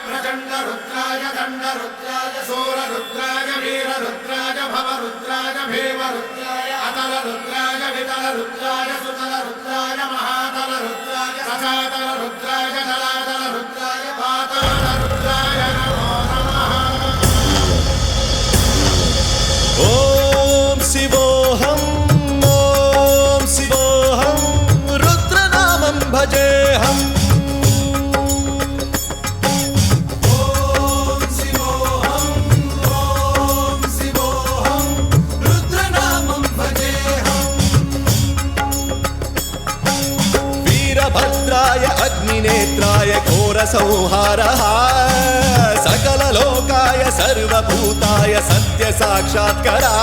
प्रचंड रुद्राय दंड रुद्राय सूर रुद्राय वीर रुद्राय भव रुद्राय भीम रुद्राय अतल रुद्राय वितल रुद्राय सुतल रुद्राय महातल रुद्राय सचातल रुद्राय जलातल रुद्राय पातल रुद्राय नमो नमः। ओम शिवोऽहं रुद्रनामं भजेऽहम्। भद्राय अग्निनेत्राय घोरसंहारः सकललोकाय सर्वभूताय सत्यसाक्षात्करा।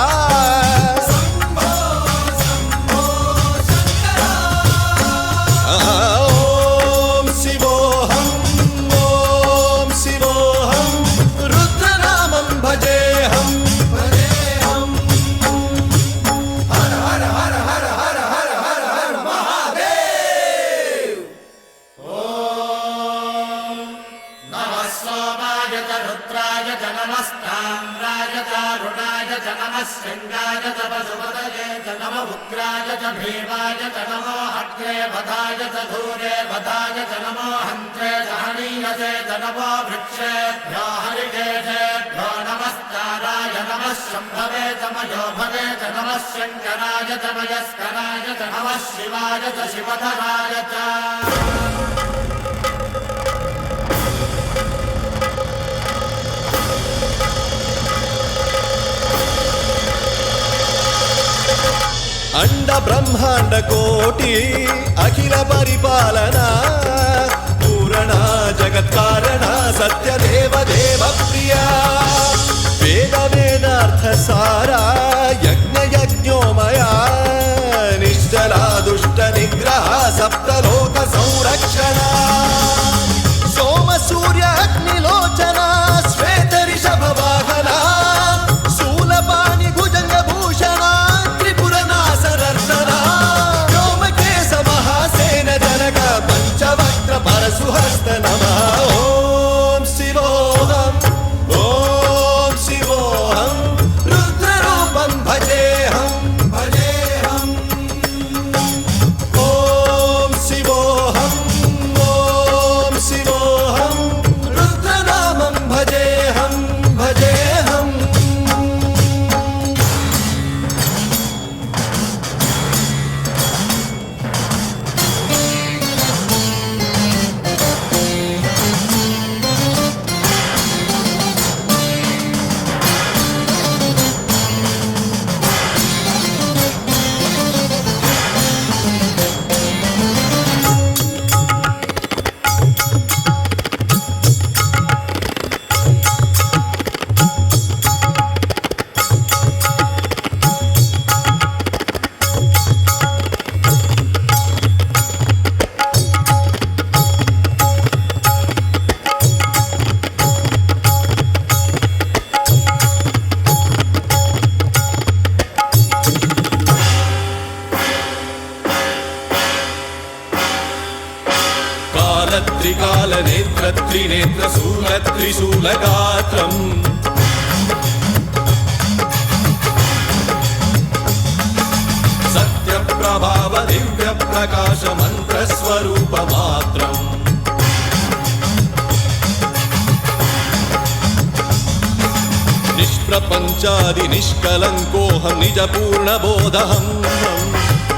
ॐ शिवोऽहं रुद्रनामं भजेऽहम्। रुद्राय च नमस्ताम्राय च रुणाय च नमः शृङ्गाय च पशुपतये च नमः उग्राय च भीमाय च नमो हत्रे वधाय च धूरे वधाय च नमो हन्त्रे च हनीयसे च नमो वृक्षेभ्यो हरिकेशेभ्यो नमस्काराय नमः शम्भवे च मयोभवे च नमः शङ्कराय च मयस्कराय च नमः शिवाय च शिवधराय च। अंड ब्रह्मांड कोटि अखिल परिपालना पूरणा जगत्कारणा सत्यदेव देव प्रिया वेद वेदार्थ सारा यज्ञ यज्ञोमया निश्चला दुष्ट निग्रह सप्तलोक संरक्षणा सोम सूर्य अग्निलोचना श्वेत ऋषभ वाहना शूलपाणि भुजंग भूषणा पंचवक्त्र परशुहस्त नमः। ओम शिवोऽहं रुद्ररूपं भजेऽहं। ओम शिवोऽहं रुद्रनामं भजेऽहं। त्रिकाल नेत्र त्रिनेत्र शूल त्रिशूलगात्रम् सत्यप्रभाव दिव्य प्रकाश मंत्र स्वरूप मात्रम् निष्प्रपंचादि निष्कलंकोऽहं निज पूर्ण बोधहं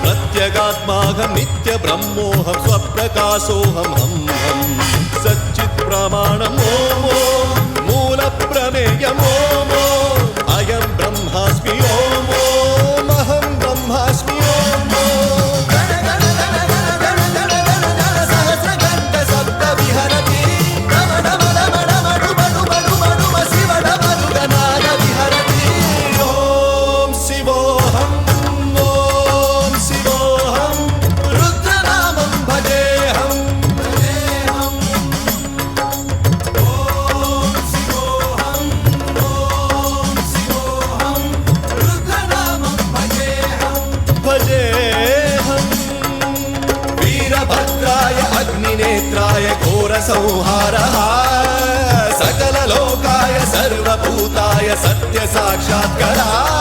प्रत्यगात्माहं नित्य ब्रह्मोऽहं स्वप्रकाशोऽहं हम सच्चित् प्रमाणम् ओम मूल प्रमेयम् ओम अयं ब्रह्मास्मि ओम अहं ब्रह्मास्मि ओम सहस्रघण्ट शब्द विहरति वीरभद्राय अग्निनेत्राय घोरसंहारः सर्वभूताय सत्य साक्षात्काराय